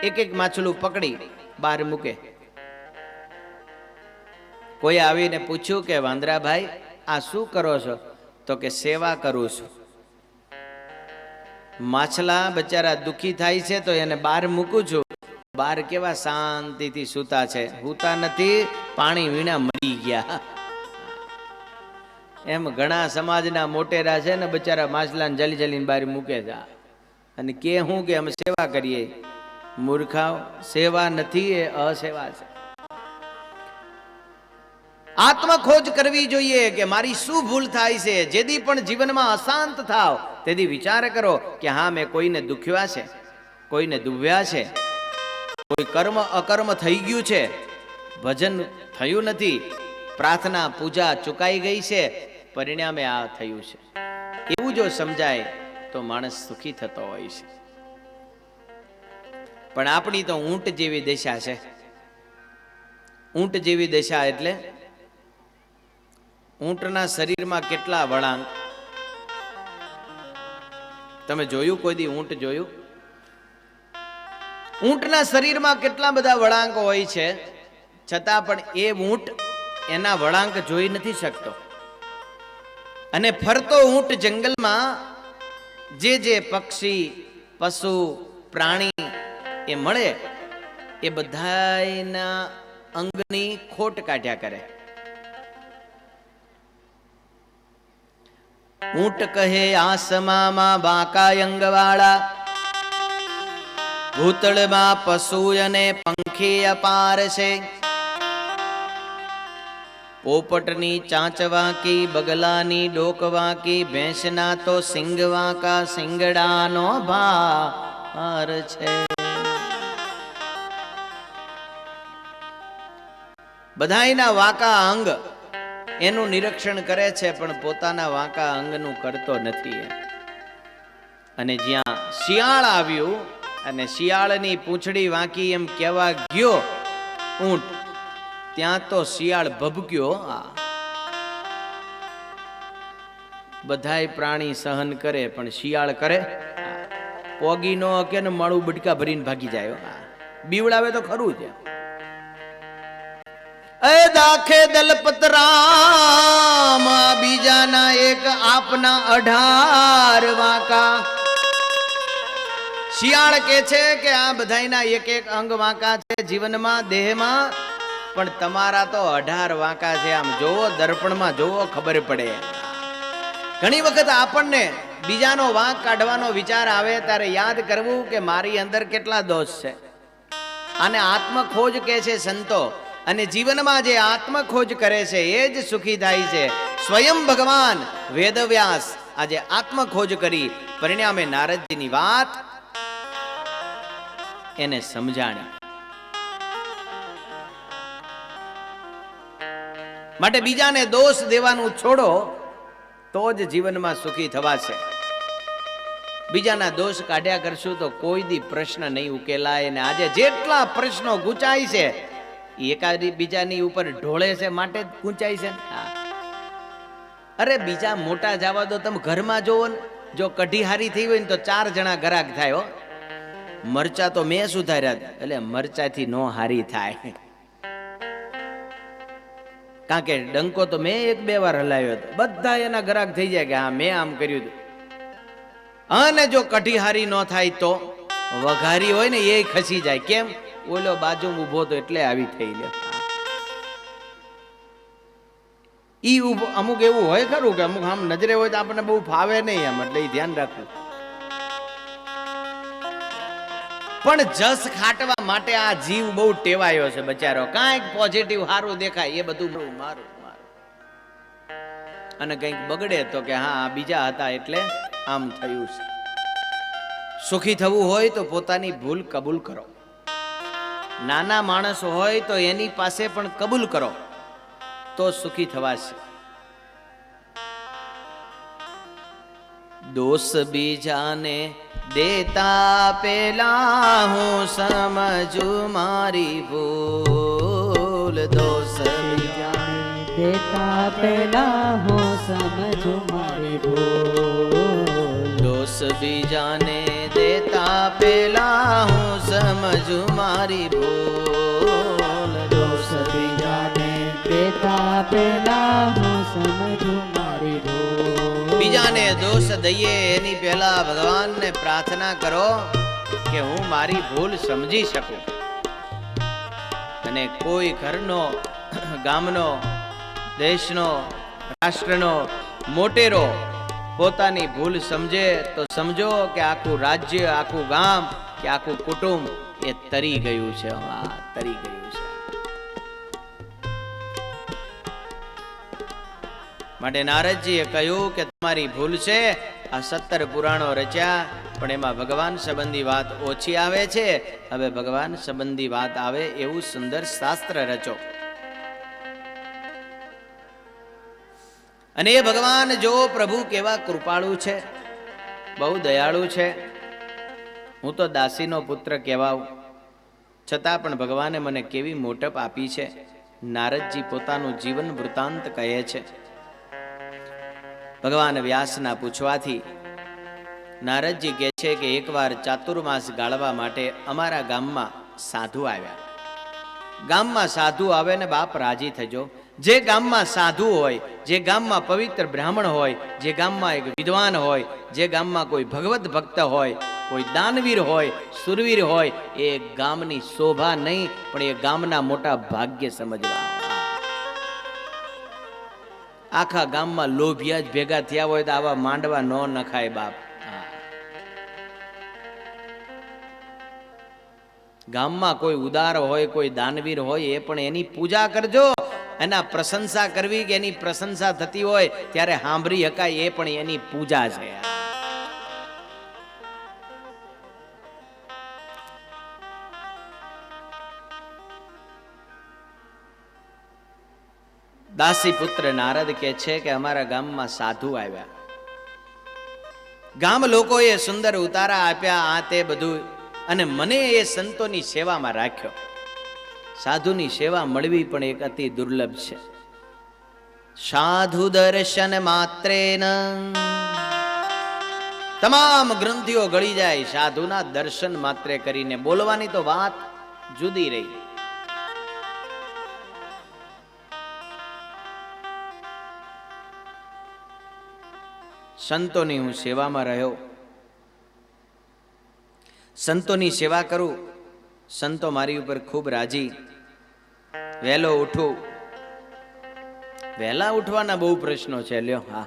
એક એક માછલું પકડી બહાર મૂકે. કોઈ આવીને પૂછ્યું કે વાંદરાભાઈ આ શું કરો છો? તો કે સેવા કરું છું. માછલા બચારા દુખી થાય છે તો એને બહાર મૂકું છું. બહાર કેવા શાંતિથી સૂતા છે, સૂતા નથી, પાણી વીણા મરી ગયા. એમ ઘણા સમાજના મોટેરા છે ને બચારા માછલાને જલી જલીને બહાર મૂકે છે અને કે હું કે અમે સેવા કરીએ. મૂર્ખાઓ, સેવા નથી, એ અસેવા છે. આત્મખોજ કરવી જોઈએ કે મારી શું ભૂલ થાય છે. જેથી પણ જીવનમાં અશાંત થાવ તેથી વિચાર કરો કે હા મેં કોઈને દુખ્યા છે, કોઈને દુભ્યા છે, કોઈ કર્મ અકર્મ થઈ ગયું છે, ભજન થયું નથી, પ્રાર્થના પૂજા ચુકાઈ ગઈ છે, પરિણામે આ થયું છે. એવું જો સમજાય તો માણસ સુખી થતો હોય છે. પણ આપણી તો ઊંટ જેવી દશા છે. ઊંટ જેવી દશા એટલે ઊંટના શરીરમાં કેટલા વળાંક. તમે જોયું કોઈ દી ઊંટ જોયું? ઊંટના શરીરમાં કેટલા બધા વળાંક હોય છે, છતાં પણ એ ઊંટ એના વળાંક જોઈ નથી શકતો. અને ફરતો ઊંટ જંગલમાં જે જે પક્ષી, પશુ, પ્રાણી એ મળે એ બધાના અંગની ખોટ કાઢ્યા કરે. ઊંટ કહે આસમામાં બાકા અંગવાળા, ભૂતળમાં પશુ અને પંખી અપાર છે. પોપટની ચાંચ વાંકી, બગલાની ડોક વાંકી, ભેંસના તો સિંગ વાંકા, સિંગડાનો ભાર છે. બધાયના વાંકા અંગ એનું નિરીક્ષણ કરે છે પણ પોતાના વાંકા અંગનું કરતો નથી. અને જ્યાં શિયાળ આવ્યું અને શિયાળની પૂંછડી વાંકી એમ કહેવા ગયો ઊંટ, ત્યાં તો શિયાળ ભભક્યો. બધાય પ્રાણી સહન કરે પણ શિયાળ કરે પોગી નો કે ને માળું બટકા ભરીને ભાગી જાય. બીવડાવે તો ખરું છે. એ દાખે દલપતરામ બીજાના એક આપના 18 વાંકા. શિયાળ કે છે કે આ બધાયના એક એક અંગ વાંકા છે જીવનમાં, દેહમાં, પણ તમારા તો 18 વાંકા છે. આમ જોવો, દર્પણમાં જોવો, ખબર પડે. ઘણી વખત આપણને બીજાનો વાંક કાઢવાનો વિચાર આવે ત્યારે યાદ કરવું કે મારી અંદર કેટલા દોષ છે. આને આત્મખોજ કહે છે સંતો. અને જીવનમાં જે આત્મખોજ કરે છે એ જ સુખી થાય છે. સ્વયં ભગવાન વેદવ્યાસ આજે આત્મખોજ કરી પરિણામે નારદજીની વાત એને સમજાણી. માટે બીજાને દોષ દેવાનું છોડો તો જ જીવનમાં સુખી થવાશે. બીજાના દોષ કાઢ્યા કરશું તો કોઈ દી પ્રશ્ન નહીં ઉકેલાય. અને આજે જેટલા પ્રશ્નો ગુંચાય છે એકાદી બીજાની ઉપર ઢોળે છે માટે જ ગુંચાય છે. અરે બીજા મોટા જવા દો, તમે ઘરમાં જોવો ને, જો કઢી હારી થઈ હોય ને તો 4 જણા ગરાક થાય. મરચા તો મેં સુધાર્યા, એટલે મરચાથી નો હારી થાય. કારણ કે ડંકો તો મેં 1-2 વાર હલાવ્યો હતો, બધા એના ગરાક થઈ જાય કે હા મેં આમ કર્યું હતું. અને જો કઢી હારી ન થાય તો વઘારી હોય ને એ ખસી જાય. કેમ? ઓલો બાજુ ઉભો તો એટલે આવી થઈ લે. ઈ અમુક એવું હોય ખરું કે અમુક આમ નજરે હોય તો આપણને બહુ ફાવે નહીં એમ, એટલે ધ્યાન રાખવું. પણ જસ ખાટવા માટે આ જીવ બહુ ટેવાયો છે બચારો. કાંઈક પોઝિટિવ સારું દેખાય એ બધું મારું મારું, અને કંઈક બગડે તો કે હા બીજા હતા એટલે આમ થયું છે. સુખી થવું હોય તો પોતાની ભૂલ કબૂલ કરો. નાના માણસ હોય તો એની પાસે પણ કબૂલ કરો તો સુખી થવાશે. દોષ બીજાને દેતા પેલા હું સમજુ મારી ભૂલ. દોષ બીજાને દેતા પેલા હું સમજુ મારી ભૂલ. દોષ બીજાને દેતા પેલા હું સમજુ મારી ભૂલ. દોષ બીજાને દેતા પહેલા હું સમજુ મારી ભૂલ. બીજાને દોષ દઈએ એની પહેલા ભગવાનને પ્રાર્થના કરો કે હું મારી ભૂલ સમજી શકું. અને કોઈ ઘરનો, ગામનો, દેશનો, રાષ્ટ્રનો મોટેરો પોતાની ભૂલ સમજે તો સમજો કે આખું રાજ્ય, આખું ગામ કે આખું કુટુંબ એ તરી ગયું છે. તરી ગયું છે. માટે નારદજીએ કહ્યું કે તમારી ભૂલ છે. આ 17 પુરાણો રચ્યા પણ એમાં ભગવાન સંબંધી વાત ઓછી આવે છે. હવે ભગવાન સંબંધી વાત આવે એવું સુંદર શાસ્ત્ર રચો. અને એ ભગવાન જો પ્રભુ કેવા કૃપાળુ છે, બહુ દયાળુ છે. હું તો દાસીનો પુત્ર કહેવાઉં, છતાં પણ ભગવાને મને કેવી મોટપ આપી છે. નારદજી પોતાનું જીવન વૃત્તાંત કહે છે. ભગવાન વ્યાસના પૂછવાથી નારદજી કહે છે કે એકવાર ચાતુર્માસ ગાળવા માટે અમારા ગામમાં સાધુ આવ્યા. ગામમાં સાધુ આવે ને બાપ રાજી થજો. જે ગામમાં સાધુ હોય, જે ગામમાં પવિત્ર બ્રાહ્મણ હોય, જે ગામમાં એક વિદ્વાન હોય, જે ગામમાં કોઈ ભગવત ભક્ત હોય, કોઈ દાનવીર હોય, સુરવીર હોય, એ ગામની શોભા નહીં પણ એ ગામના મોટા ભાગ્ય સમજવા. આખા ગામમાં લોભિયા જ ભેગા થયા હોય તો આવા માંડવા ન નખાય બાપ. ગામમાં કોઈ ઉદાર હોય, કોઈ દાનવીર હોય, એ પણ એની પૂજા કરજો. એના પ્રશંસા કરવી કે એની પ્રશંસા થતી હોય ત્યારે સાંભળી શકાય, એ પણ એની પૂજા છે. દાસી પુત્ર નારદ કહે છે કે અમારા ગામમાં સાધુ આવ્યા. ગામ લોકોએ સુંદર ઉતારા આપ્યા, આ તે બધું, અને મને એ સંતોની સેવામાં રાખ્યો. સાધુની સેવા મળવી પણ એક અતિ દુર્લભ છે. સાધુ દર્શન માત્રેન તમામ ગ્રંથિઓ ગળી જાય. સાધુના દર્શન માત્રે કરીને, બોલવાની તો વાત જુદી રહી. સંતોની હું સેવામાં રહ્યો, સંતોની સેવા કરું. સંતો મારી ઉપર ખૂબ રાજી. વહેલો ઉઠું. વહેલા ઉઠવાના બહુ પ્રશ્નો છે લ્યો. હા,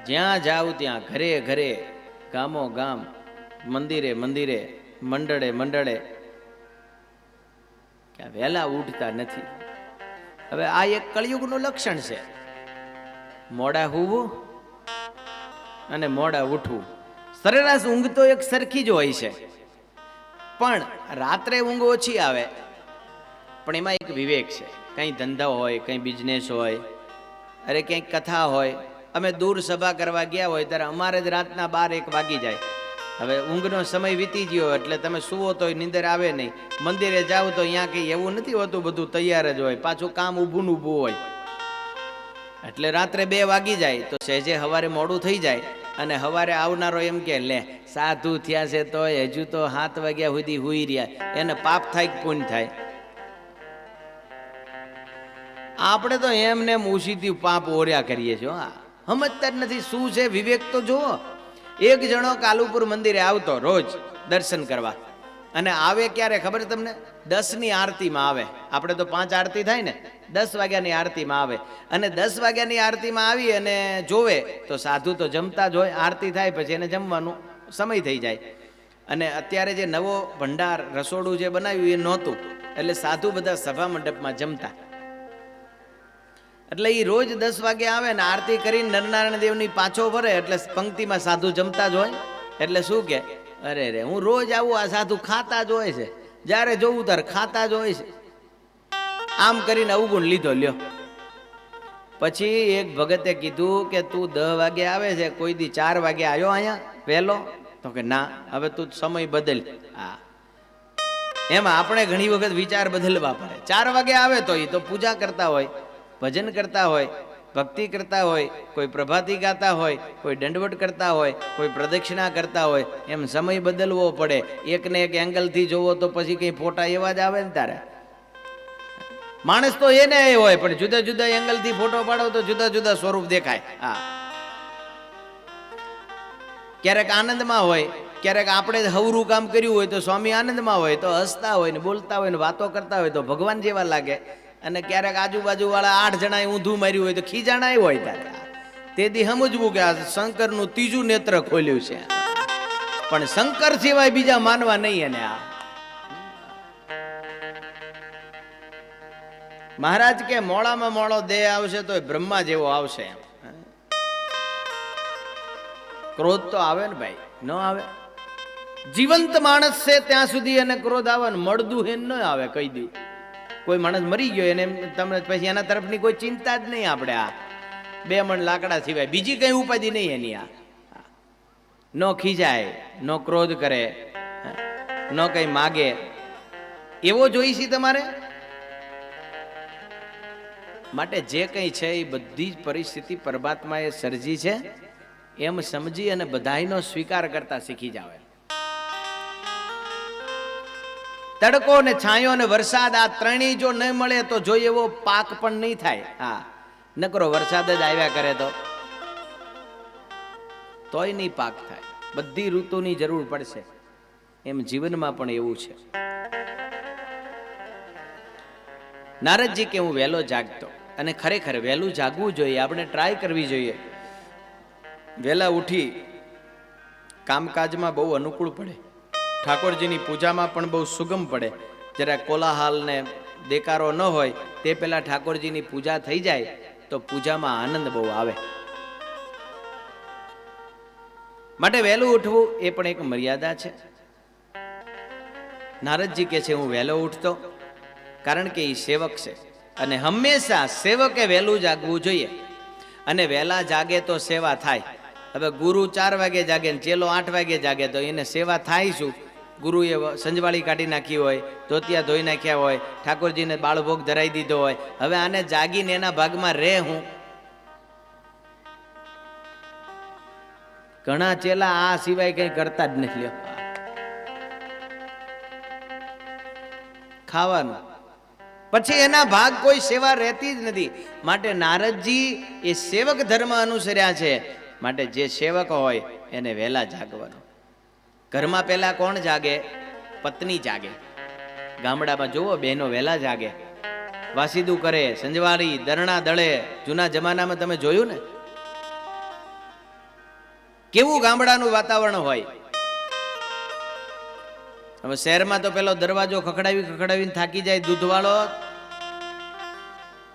જ્યાં જાવ ત્યાં, ઘરે ઘરે, ગામો ગામ, મંદિરે મંદિરે, મંડળે મંડળે, ક્યાં વહેલા ઉઠતા નથી. હવે આ એક કળિયુગનું લક્ષણ છે. મોડા હોવું અને મોડા ઉઠવું. સરેરાશ ઊંઘ તો એક સરખી જ હોય છે, પણ રાત્રે ઊંઘ ઓછી આવે. પણ એમાં એક વિવેક છે. કંઈ ધંધો હોય, કંઈ બિઝનેસ હોય, અરે ક્યાંક કથા હોય, અમે દૂર સભા કરવા ગયા હોય ત્યારે અમારે જ રાતના 12-1 વાગી જાય. હવે ઊંઘનો સમય વીતી ગયો એટલે તમે સુવો તો નીંદર આવે નહીં. મંદિરે જાવ તો અહીંયા કંઈ એવું નથી હોતું, બધું તૈયાર જ હોય, પાછું કામ ઊભું હોય. એટલે રાત્રે 2 વાગી જાય તો સહેજે સવારે મોડું થઈ જાય. અને સવારે આવનારો એમ કે લે સાધુ થયા છે તો હજુ તો 7 વાગ્યા સુધી હુઈ રહ્યા, એને પાપ થાય કે પુણ્ય થાય? આપણે તો એમને ઉસીથી પાપ ઓર્યા કરીએ છીએ. હા, સમજતા જ નથી શું છે વિવેક તો જુઓ. એક જણો કાલુપુર મંદિરે આવતો રોજ દર્શન કરવા, અને આવે ક્યારે ખબર તમને? 10ની આરતીમાં આવે. આપણે તો 5 આરતી થાય ને, 10 વાગ્યાની આરતીમાં આવે. અને 10 વાગ્યાની આરતીમાં આવી અને જોવે તો સાધુ તો જમતા જ હોય. આરતી થાય પછી એને જમવાનું સમય થઈ જાય. અને અત્યારે જે નવો ભંડાર રસોડું જે બનાવ્યું એ નહોતું, એટલે સાધુ બધા સભા મંડપમાં જમતા. એટલે એ રોજ 10 વાગે આવે ને આરતી કરીને નરનારાયણ દેવની પાછો ભરે, એટલે પંક્તિમાં સાધુ જમતા જ હોય. એટલે શું કે અરે રે હું રોજ આવું, આ સાધુ ખાતા જ હોય છે, જ્યારે જોવું ત્યારે ખાતા જ હોય છે. આમ કરીને અવગુણ લીધો લ્યો. પછી એક ભગતે કીધું કે તું 10 વાગે આવે છે, કોઈ દી 4 વાગે આવ્યો અહીંયા વહેલો? તો કે ના, હવે તું સમય બદલ. હા, એમાં આપણે ઘણી વખત વિચાર બદલવા પડે. 4 વાગે આવે તો એ તો પૂજા કરતા હોય, ભજન કરતા હોય, ભક્તિ કરતા હોય, કોઈ પ્રભાતી ગાતા હોય, કોઈ દંડવટ કરતા હોય, કોઈ પ્રદક્ષિણા કરતા હોય, એમ સમય બદલવો પડે. એકને એક એંગલથી જોવો તો પછી કઈ ફોટા એવા જ આવે ને તારે. માણસ તો એને એ હોય, પણ જુદા જુદા એંગલથી ફોટો પાડો તો જુદા જુદા સ્વરૂપ દેખાય. હા, ક્યારેક આનંદમાં હોય, ક્યારેક આપણે હવરું કામ કર્યું હોય તો સ્વામી આનંદમાં હોય, તો હસતા હોય ને બોલતા હોય ને વાતો કરતા હોય તો ભગવાન જેવા લાગે. અને ક્યારેક આજુબાજુ વાળા 8 જણાએ ઊંધું માર્યું હોય તો ખીજાણા હોય. તારે તેથી સમજવું કે આ શંકરનું ત્રીજું નેત્ર ખોલ્યું છે, પણ શંકર સિવાય બીજા માનવા નહીં. એને આ મહારાજ કે મોડામાં મોડો દેહ આવશે તો બ્રહ્મા જેવો આવશે. ક્રોધ તો આવે ને ભાઈ, ન આવે? જીવંત માણસ છે ત્યાં સુધી એને ક્રોધ આવે ને મળદું હે ન આવે. કહી દઉં, કોઈ માણસ મરી ગયો એને તમને પછી એના તરફની કોઈ ચિંતા જ નહીં. આપણે આ 2 મણ લાકડા સિવાય બીજી કઈ ઉપાધિ નહીં એની. આ ન ખીજાય, ન ક્રોધ કરે, ન કઈ માગે, એવો જોઈશી તમારે. માટે જે કંઈ છે એ બધી જ પરિસ્થિતિ પરમાત્માએ સર્જી છે એમ સમજી અને બધાયનો સ્વીકાર કરતા શીખી જાવે. તડકો ને છાંયો ને વરસાદ આ ત્રણેય જો ન મળે તો જોઈએ એવો પાક પણ નહીં થાય. હા, નકરો વરસાદ જ આવ્યા કરે તોય નહીં પાક થાય. બધી ઋતુની જરૂર પડશે. એમ જીવનમાં પણ એવું છે. નારદજી કે હું વહેલો જાગતો, અને ખરેખર વહેલું જાગવું જોઈએ. આપણે ટ્રાય કરવી જોઈએ. વહેલા ઉઠી કામકાજમાં બહુ અનુકૂળ પડે, ઠાકોરજીની પૂજામાં પણ બહુ સુગમ પડે. જરા કોલાહાલ ને દેકારો ન હોય તે પહેલા ઠાકોરજીની પૂજા થઈ જાય તો પૂજામાં આનંદ બહુ આવે. માટે વહેલું ઉઠવું એ પણ એક મર્યાદા છે. નારદજી કે છે હું વહેલો ઉઠતો, કારણ કે એ સેવક છે અને હંમેશા સેવકે વહેલું જાગવું જોઈએ. અને વહેલા જાગે તો સેવા થાય. હવે ગુરુ 4 વાગે જાગે ને ચેલો 8 વાગે જાગે તો એને સેવા થાય શું? ગુરુએ સંજવાળી કાઢી નાખી હોય, ધોતિયા ધોઈ નાખ્યા હોય, ઠાકોરજીને બાળભોગ ધરાઈ દીધો હોય, હવે આને જાગીને એના ભાગમાં રહે હું? ઘણા ચેલા આ સિવાય કઈ કરતા જ નથી. લ્યો, ખાવાનું પછી એના ભાગ કોઈ સેવા રહેતી જ નથી. માટે નારદજી એ સેવક ધર્મ અનુસર્યા છે. માટે જે સેવક હોય એને વહેલા જાગવાનું. ઘરમાં પહેલા કોણ જાગે? પત્ની જાગે. ગામડામાં જુઓ બહેનો વહેલા જાગે, વાસીદું કરે, સંજવાળી દરણા દળે. જૂના જમાનામાં તમે જોયું ને કેવું ગામડાનું વાતાવરણ હોય. હવે શહેરમાં તો પેલો દરવાજો ખખડાવીને થાકી જાય દૂધવાળો,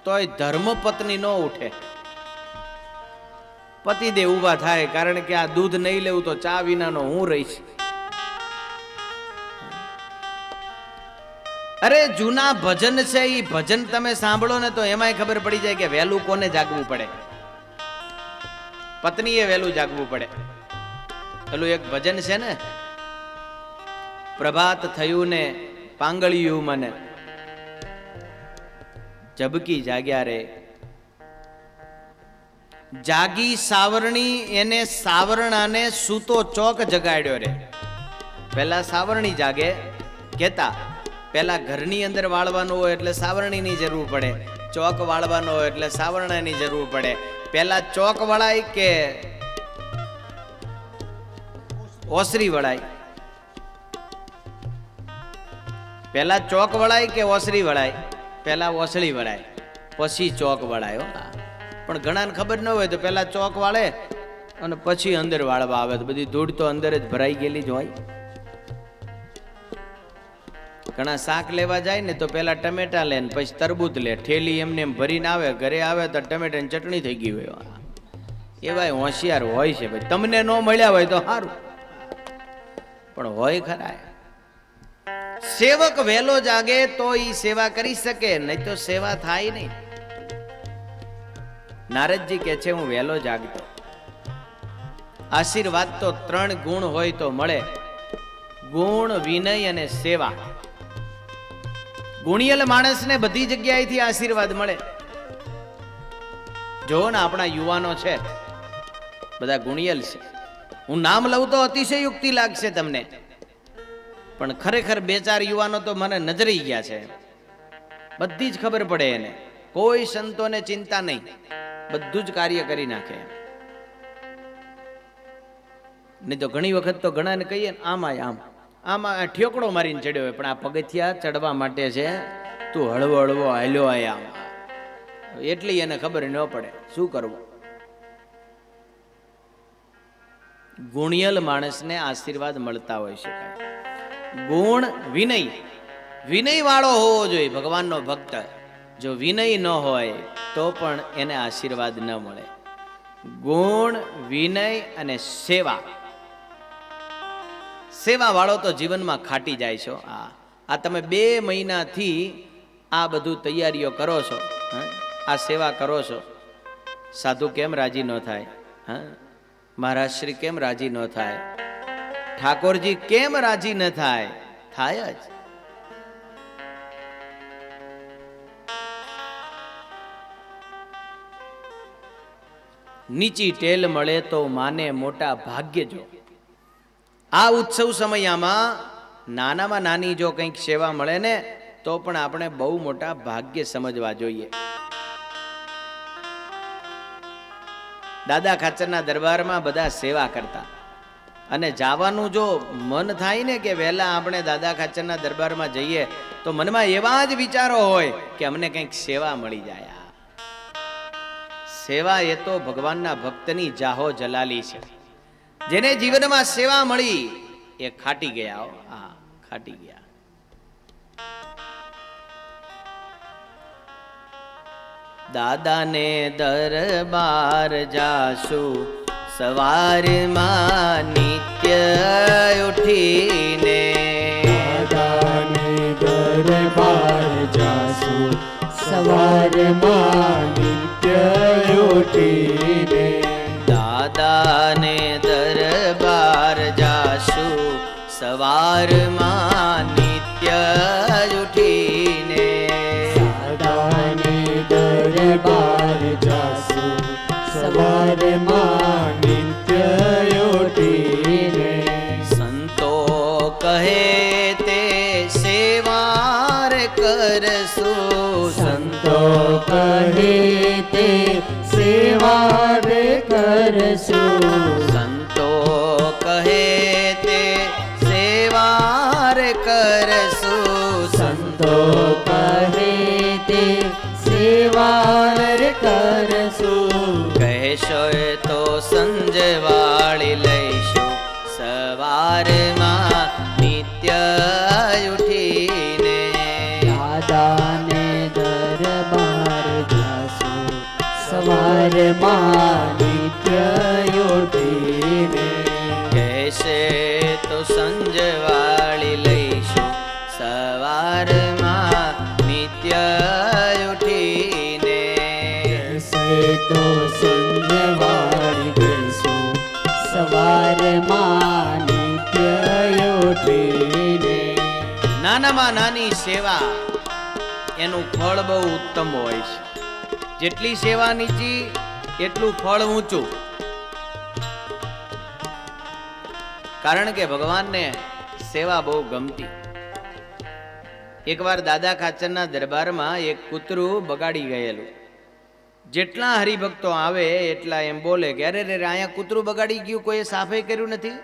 તોય ધર્મપત્ની ન ઉઠે. પતિદેવ ઊભા થાય, કારણ કે આ દૂધ નહીં લેવું તો ચા વિનાનો હું રહીશ. અરે જૂના ભજન છે, એ ભજન તમે સાંભળો ને તો એમાંય ખબર પડી જાય કે વહેલું કોને જાગવું પડે. પત્નીએ વહેલું જાગવું પડે. પેલું એક ભજન છે ને, પ્રભાત થયું ને પાંગળિયું મને, ઝબકી જાગ્યા રે. જાગી સાવરણી એને સાવરણાને સૂતો ચોક જગાડ્યો રે. પહેલા સાવરણી જાગે કેતા, પહેલા ઘરની અંદર વાળવાનું હોય એટલે સાવરણીની જરૂર પડે, ચોક વાળવાનો હોય એટલે સાવરણાની જરૂર પડે. પહેલા ચોક વળાય કે ઓસરી વળાય? પહેલા ચોક વળાય કે ઓસરી વળાય? પહેલા ઓસળી વળાય પછી ચોક વળાય. પણ ઘણાને ખબર ન હોય તો પહેલા ચોક વાળે અને પછી અંદર વાળવા આવે તો બધી ધૂળ તો અંદર જ ભરાઈ ગયેલી જ હોય. ઘણા શાક લેવા જાય ને તો પહેલા ટમેટા લે ને પછી તરબૂચ લે, ઠેલી એમને એમ ભરીને આવે, ઘરે આવે તો ટમેટાની ચટણી થઈ ગઈ હોય. એવાય હોશિયાર હોય છે ભાઈ. તમને ન મળ્યા હોય તો સારું, પણ હોય ખરા. સેવક વહેલો જાગે તો ઈ સેવા કરી શકે, નહીં તો સેવા થાય નહીં. નારદજી કે છે હું વહેલો જાગતો. આશીર્વાદ તો 3 ગુણ હોય તો મળે: ગુણ, વિનય અને સેવા. ગુણિયલ માણસને બધી જગ્યાએથી આશીર્વાદ મળે. જોવો ને આપણા યુવાનો છે બધા ગુણિયલ છે. હું નામ લઉં તો અતિશય યુક્તિ લાગશે તમને, પણ ખરેખર બે ચાર યુવાનો તો મને નજરી ગયા છે. બધી જ ખબર પડે એને, કોઈ સંતોને ચિંતા નહીં, બધું જ કાર્ય કરી નાખે. નહીં તો ઘણી વખત તો ઘણાને કહીએ ને આમાં ઠેકડો મારીને ચડ્યો હોય, પણ આ પગથિયા ચડવા માટે છે, તું હળવો હળવો હાલ્યો આમ, એટલી એને ખબર ન પડે શું કરવું. ગુણિયલ માણસને આશીર્વાદ મળતા હોય છે. ગુણ વિનય વાળો હોવો જોઈએ ભગવાનનો ભક્ત. જો વિનય ન હોય તો પણ એને આશીર્વાદ ન મળે. ગુણ, વિનય અને સેવા વાળો તો જીવનમાં ખાટી જાય છો. આ તમે 2 મહિનાથી આ બધું તૈયારીઓ કરો છો, આ સેવા કરો છો. સાધુ કેમ રાજી ન થાય? મહારાજ શ્રી કેમ રાજી ન થાય? ઠાકોરજી કેમ રાજી ન થાય? થાય જ. નીચી ટેલ મળે તો માને મોટા ભાગ્ય જો. આ ઉત્સવ સમયમાં નાનામાં નાની જો કંઈક સેવા મળે ને તો પણ આપણે બહુ મોટા ભાગ્ય સમજવા જોઈએ. દાદા ખાચરના દરબારમાં બધા સેવા કરતા, અને જવાનું જો મન થાય ને કે વહેલા આપણે દાદા ખાચરના દરબારમાં જઈએ તો મનમાં એવા જ વિચારો હોય કે અમને કંઈક સેવા મળી જાય. સેવા એ તો ભગવાનના ભક્તની જાહો જલાલી છે. જેને જીવનમાં સેવા મળી એ ખાટી ગયા. ખાટી ગયા. દાદાને દરબાર જાસુ સવારમાં નિત્ય ઉઠીને, દાદાને દરબાર જાસુ સવારમાં નિત્ય ઉઠીને, દાદાને દરબાર જાસુ સવારમાં નિત્ય ઉઠીને, દાદાને દરબાર જાસુ સવારમાં નિત્ય ઉઠીને, સંતો કહે તે સેવાર કરશું, સંતો કહે તે સેવા રે કરશું, સંતો કહે તે સેવાર કરશું, સંતો કહે તે સેવા રે કરશું, કહેશો તો સંજવાળી લઈશું સવારમાં નિત્ય ઉઠીને, દાદાને દરબાર જાસુ સવારમાં નિત્ય ઉઠીને, કહેશે તો સંજવાળી લઈશું સવારમાં નિત્ય ઉઠીને, કહેશે તો સંજવાળી દઈશું સવારમાં નિત્ય ઉઠીને. નાનામાં નાની સેવા એનું ફળ બહુ ઉત્તમ હોય છે. જેટલી સેવા નીચી એટલું ફળ ઊંચું. કારણ કે ભગવાનને સેવા બહુ ગમતી. એકવાર દાદા ખાચરના દરબારમાં એક કૂતરું બગાડી ગયેલું. જેટલા હરિભક્તો આવે એટલા એમ બોલે કે અરે રે અહીંયા કૂતરું બગાડી ગયું, કોઈ સાફે કર્યું નથી.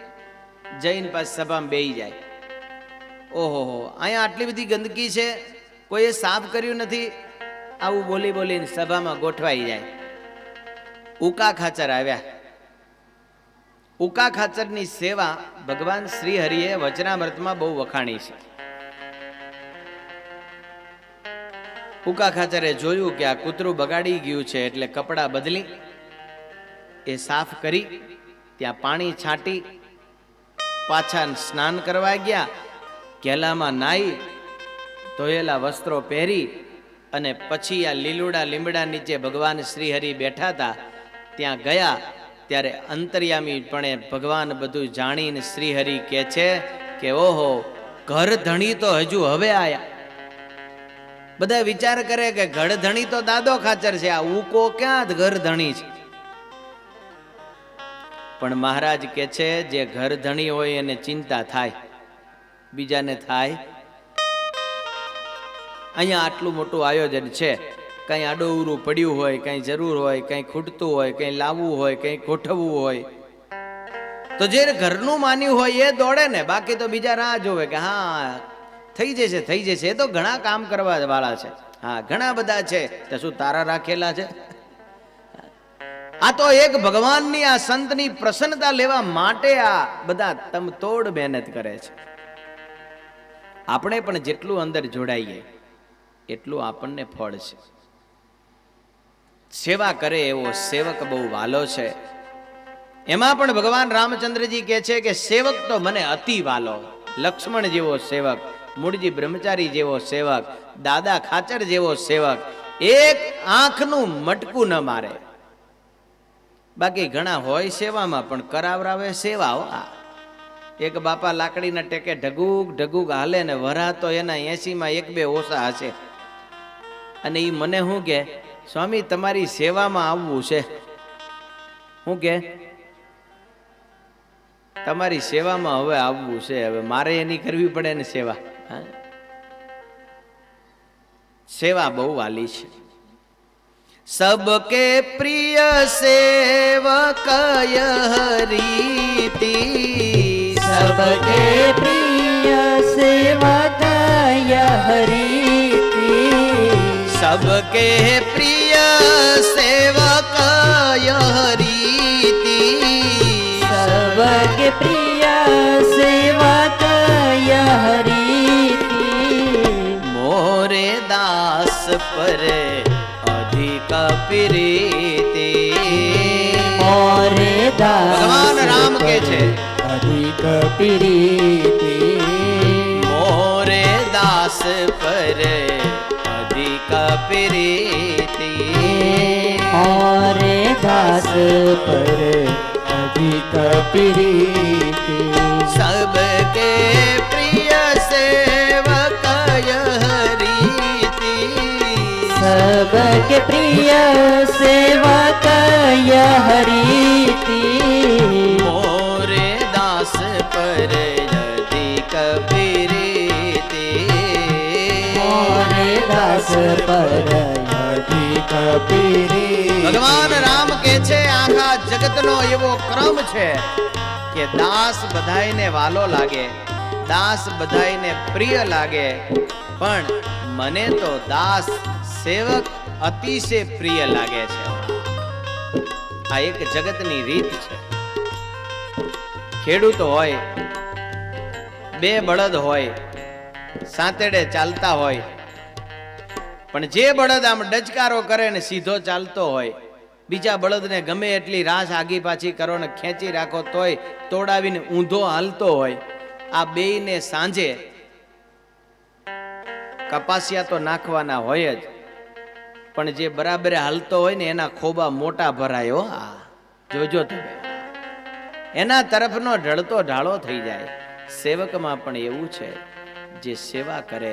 જૈન પાસ સભામાં બેહી જાય, ઓહો અહીંયા આટલી બધી ગંદકી છે, કોઈએ સાફ કર્યું નથી. આવું બોલી બોલીને સભામાં ગોઠવાઈ જાય. ઉકા ખાચર આવ્યા. ઉકા ખાચરની સેવા ભગવાન શ્રી હરિએ વચનામૃતમાં બહુ વખાણી છે. ઉકા ખાચરે જોયું કે આ કૂતરું બગાડી ગયું છે, એટલે કપડાં બદલી એ સાફ કરી ત્યાં પાણી છાંટી પાછા સ્નાન કરવા ગયા. કેલામાં નાઈ ધોયેલા વસ્ત્રો પહેરી અને પછી આ લીલુડા લીમડા નીચે ભગવાન શ્રી હરિ બેઠા હતા ત્યાં ગયા. ત્યારે અંતર્યામીપણે ભગવાન બધું જાણીને શ્રી હરિ કહે છે કે ઓહો, ઘર ધણી તો હજુ હવે આયા. બધા વિચાર કરે કે ઘરધણી તો દાદો ખાચર છે, આ ઉકો ક્યાં ઘરધણી છે. પણ મહારાજ કે છે જે ઘરધણી હોય એને ચિંતા થાય, બીજાને થાય. અહીંયા આટલું મોટું આયોજન છે, કંઈ આડોઅવળું પડ્યું હોય, કંઈ જરૂર હોય, કંઈ ખૂટતું હોય, કંઈ લાવવું હોય, કંઈ ગોઠવવું હોય, તો જે ઘરનું માન્યું હોય એ દોડે ને, બાકી તો બીજા રાહ જોવે કે હા થઈ જશે થઈ જશે. એ તો ઘણા કામ કરવા વાળા છે, હા ઘણા બધા છે, તો શું તારા રાખેલા છે? આ તો એક ભગવાનની આ સંતની પ્રસન્નતા લેવા માટે આ બધા તમતોડ મહેનત કરે છે. આપણે પણ જેટલું અંદર જોડાઈએ એટલું આપણને ફળ છે. સેવા કરે એવો સેવક બહુ વાલો છે. એમાં પણ ભગવાન રામચંદ્રજી કહે છે કે સેવક તો મને અતિ વાલો. લક્ષ્મણ જેવો સેવક, મૂળજી બ્રહ્મચારી જેવો સેવક, દાદા ખાચર જેવો સેવક, એક આંખનું મટકું ન મારે. બાકી ઘણા હોય સેવામાં પણ કરાવરાવે સેવા. એક બાપા લાકડીના ટેકે ઢગુક ઢગુક હાલે ને વરા તો એના 80માં 1-2 ઓછા હશે. અને એ મને શું કે સ્વામી તમારી સેવામાં આવવું છે. શું કે તમારી સેવામાં હવે આવવું છે, હવે મારે એની કરવી પડે ને સેવા. સેવા બહુ વાલી છે. सबके प्रिय सेवक यह रीति, सबके प्रिय सेवक यह रीति, सबके प्रिय सेवक यह रीति, सबके प्रिय सेवक यह रीति, मोरे दास पर प्रीति. मोरे दास भगवान राम के छे अधिक प्रीति, मोरे दास पर अधिक प्रीति, मोरे दास पर अधिक प्रीति, सबके प्रिय सेवक यह रीति, सबके प्रिय सेवक यह रीति, मोरे दास पर अधिक प्रीति, मोरे दास पर अधिक प्रीति. ભગવાન રામ કે છે આખા જગતનો એવો ક્રમ છે કે દાસ બધાયને વાલો લાગે, દાસ બધાયને પ્રિય લાગે, પણ મને તો દાસ સેવક અતિશય પ્રિય લાગે છે. આ એક જગતની રીત છે. ખેડૂત હોય, 2 બળદ હોય, સાંતેડે ચાલતા હોય, પણ જે બળદ આમ ડચકારો કરે ને સીધો ચાલતો હોય, બીજા બળદને ગમે એટલી રાસ આગી પાછી કરો ને ખેંચી રાખો તોય તોડાવીને ઊંધો હાલતો હોય, આ બેયને સાંજે કપાસિયા તો નાખવાના હોય જ, પણ જે બરાબર હાલતો હોય ને એના ખોબા મોટા ભરાયો. જોજો તમે, એના તરફનો ઢળતો ઢાળો થઈ જાય. સેવકમાં પણ એવું છે, જે સેવા કરે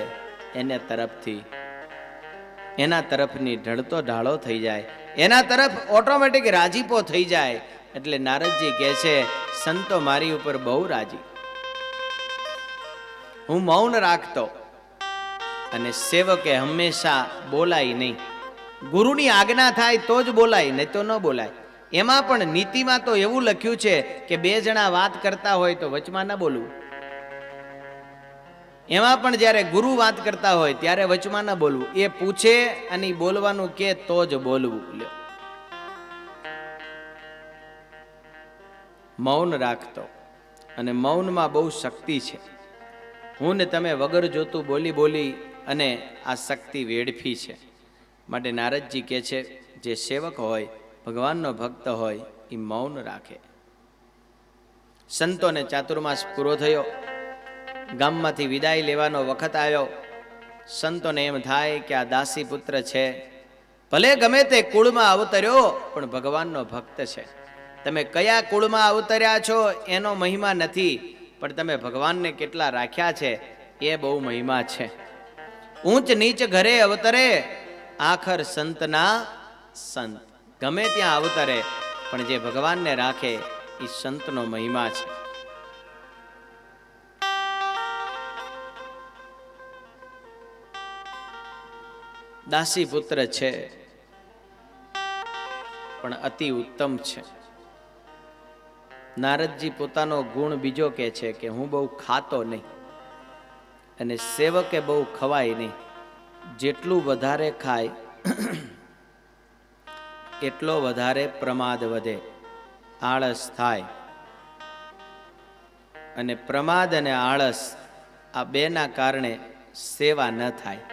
એના તરફની ઢળતો ઢાળો થઈ જાય, એના તરફ ઓટોમેટિક રાજીપો થઈ જાય. એટલે નારદજી કહે છે સંતો મારી ઉપર બહુ રાજી. હું મૌન રાખતો અને સેવકે હંમેશા બોલાય નહીં. ગુરુની આજ્ઞા થાય તો જ બોલાય, નહીં તો ન બોલાય. એમાં પણ નીતિમાં તો એવું લખ્યું છે કે 2 જણા વાત કરતા હોય તો વચમાં ન બોલવું. એમાં પણ જ્યારે ગુરુ વાત કરતા હોય ત્યારે વચમાં ન બોલવું. એ પૂછે અને બોલવાનું કે તો જ બોલવું. લ્યો, મૌન રાખતો. અને મૌનમાં બહુ શક્તિ છે. હું ને તમે વગર જોતું બોલી બોલી અને આ શક્તિ વેડફી છે. માટે નારદજી કહે છે જે સેવક હોય, ભગવાનનો ભક્ત હોય, એ મૌન રાખે. સંતોને ચાતુર્માસ પૂરો થયો, ગામમાંથી વિદાય લેવાનો વખત આવ્યો. સંતોને એમ થાય કે આ દાસી પુત્ર છે, ભલે ગમે તે કુળમાં અવતર્યો પણ ભગવાનનો ભક્ત છે. તમે કયા કુળમાં અવતર્યા છો એનો મહિમા નથી, પણ તમે ભગવાનને કેટલા રાખ્યા છે એ બહુ મહિમા છે. ઊંચ નીચ ઘરે અવતરે, આખર સંતના સંત. ગમે ત્યાં અવતરે પણ જે ભગવાનને રાખે એ સંતનો મહિમા છે. દાસી પુત્ર છે પણ અતિ ઉત્તમ છે. નારદજી પોતાનો ગુણ બીજો કહે છે કે હું બહુ ખાતો નહીં અને સેવકે બહુ ખવાય નહીં. જેટલું વધારે ખાય એટલો વધારે પ્રમાદ વધે, આળસ થાય. અને પ્રમાદ અને આળસ આ બેના કારણે સેવા ન થાય.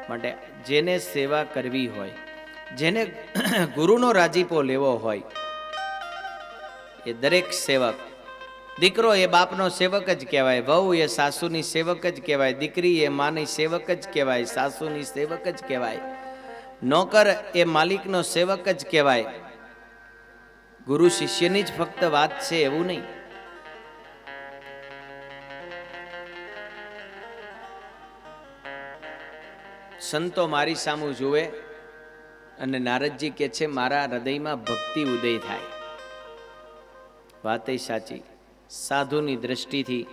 માટે જેને સેવા કરવી હોય, જેને ગુરુનો રાજીપો લેવો હોય, એ દરેક સેવક, દીકરો એ બાપનો સેવક જ કહેવાય, વહુ એ સાસુની સેવક જ કહેવાય, દીકરી એ માની સેવક જ કહેવાય, સાસુની સેવક જ કહેવાય, નોકર એ માલિકનો સેવક જ કહેવાય. ગુરુ શિષ્યની જ ફક્ત વાત છે એવું નહીં. સંતો મારી સામું જુએ અને નારદજી કહે છે મારા હૃદયમાં ભક્તિ ઉદય થાય. વાત એ સાચી. સાધુની દ્રષ્ટિથી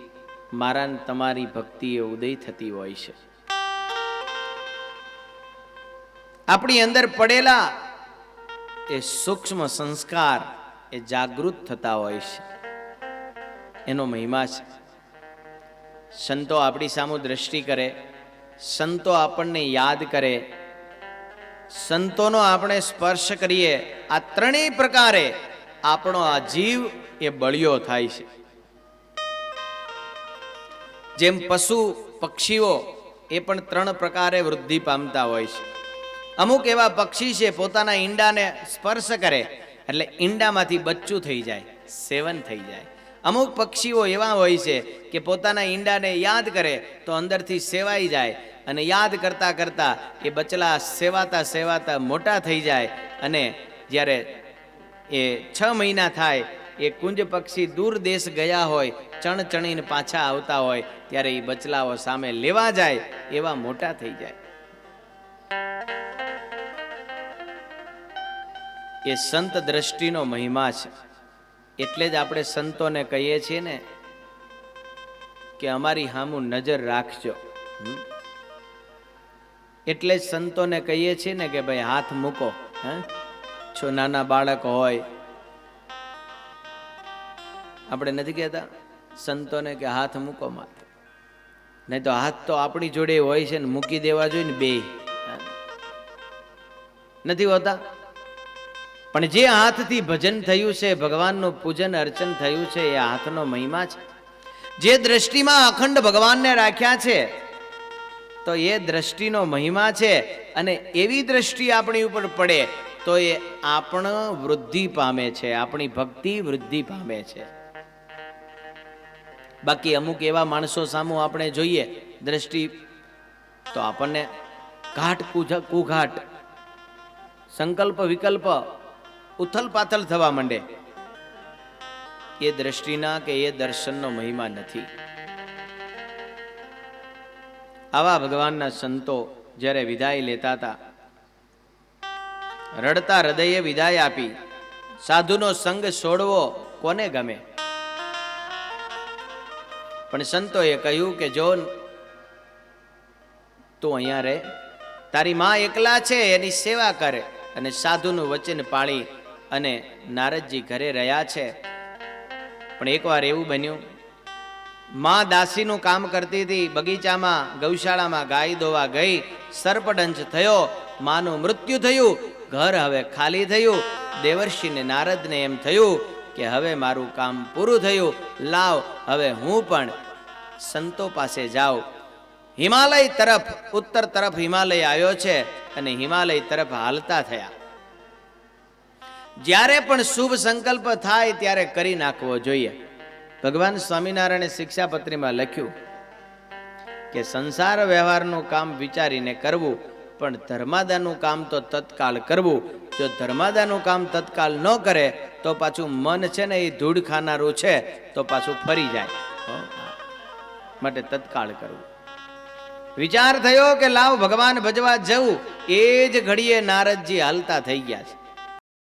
મારા ને તમારી ભક્તિ એ ઉદય થતી હોય છે. આપણી અંદર પડેલા એ સૂક્ષ્મ સંસ્કાર એ જાગૃત થતા હોય છે. એનો મહિમા છે. સંતો આપણી સામે દ્રષ્ટિ કરે, સંતો આપણને યાદ કરે, સંતોનો આપણે સ્પર્શ કરીએ, આ ત્રણેય પ્રકારે આપણો આ જીવ એ બળિયો થાય છે. જેમ પશુ પક્ષીઓ એ પણ ત્રણ પ્રકારે વૃદ્ધિ પામતા હોય છે. અમુક એવા પક્ષી છે પોતાના ઈંડાને સ્પર્શ કરે એટલે ઈંડામાંથી બચ્ચું થઈ જાય, સેવન થઈ જાય. અમુક પક્ષીઓ એવા હોય છે કે પોતાના ઈંડાને યાદ કરે તો અંદરથી સેવાઈ જાય અને યાદ કરતા કરતા એ બચલા સેવાતા સેવાતા મોટા થઈ જાય અને જ્યારે એ 6 મહિના થાય એ કુંજ પક્ષી દૂર દેશ ગયા હોય, ચણ ચણીને પાછા આવતા હોય ત્યારે એ બચલાઓ સામે લેવા જાય એવા મોટા થઈ જાય. એ સંત દ્રષ્ટિનો મહિમા છે. એટલે જ આપણે સંતોને કહીએ છીએ ને કે અમારી સામું નજર રાખજો. એટલે જ સંતોને કહીએ છીએ ને કે ભાઈ હાથ મૂકો. છો નાના બાળક હોય, આપણે નથી કહેતા સંતોને કે હાથ મૂકો માથે, નહીં તો હાથ તો આપણી જોડે હોય છે ને મૂકી દેવા જોઈએ ને બે નથી હોતા. પણ જે હાથથી ભજન થયું છે, ભગવાનનું પૂજન અર્ચન થયું છે, એ હાથનો મહિમા છે. જે દ્રષ્ટિમાં અખંડ ભગવાનને રાખ્યા છે તો એ દ્રષ્ટિનો મહિમા છે. અને એવી દ્રષ્ટિ આપણી ઉપર પડે તો એ આપણો વૃદ્ધિ પામે છે, આપણી ભક્તિ વૃદ્ધિ પામે છે. બાકી અમુક એવા માણસો સામુ આપણે જોઈએ દ્રષ્ટિ તો આપણને ઘાટ કુઘાટ, સંકલ્પ વિકલ્પ ઉથલ પાથલ થવા માંડે. એ દ્રષ્ટિના કે એ દર્શનનો મહિમા નથી. આવા ભગવાનના સંતો જ્યારે વિદાય લેતા હતા, રડતા હૃદયે વિદાય આપી. સાધુનો સંગ છોડવો કોને ગમે? પણ સંતોએ કહ્યું કે જો તું અહીંયા રહે, તારી માં એકલા છે એની સેવા કરે. અને સાધુનું વચન પાળી અને નારદજી ઘરે રહ્યા છે. પણ એકવાર એવું બન્યું, માં દાસીનું કામ કરતી હતી, બગીચામાં ગૌશાળામાં ગાય દોવા ગઈ, સર્પદંશ થયો, માનું મૃત્યુ થયું, ઘર હવે ખાલી થયું. દેવર્ષિને નારદને એમ થયું કે હવે મારું કામ પૂરું થયું, લાવ હવે હું પણ સંતો પાસે જાઉં. હિમાલય તરફ, ઉત્તર તરફ હિમાલય આવ્યો છે અને હિમાલય તરફ હાલતા થયા. જ્યારે પણ શુભ સંકલ્પ થાય ત્યારે કરી નાખવો જોઈએ. ભગવાન સ્વામિનારાયણે શિક્ષાપત્રીમાં લખ્યું કે સંસાર વ્યવહારનું કામ વિચારીને કરવું, પણ ધર્માદાનું કામ તો તત્કાળ કરવું. જો ધર્માદાનું કામ તત્કાળ ન કરે તો પાછું મન છે ને એ ધૂળ ખાનારું છે તો પાછું ફરી જાય. માટે તત્કાળ કરવું. વિચાર થયો કે લાવ ભગવાન ભજવા જવું, એ જ ઘડીએ નારદજી હાલતા થઈ ગયા છે.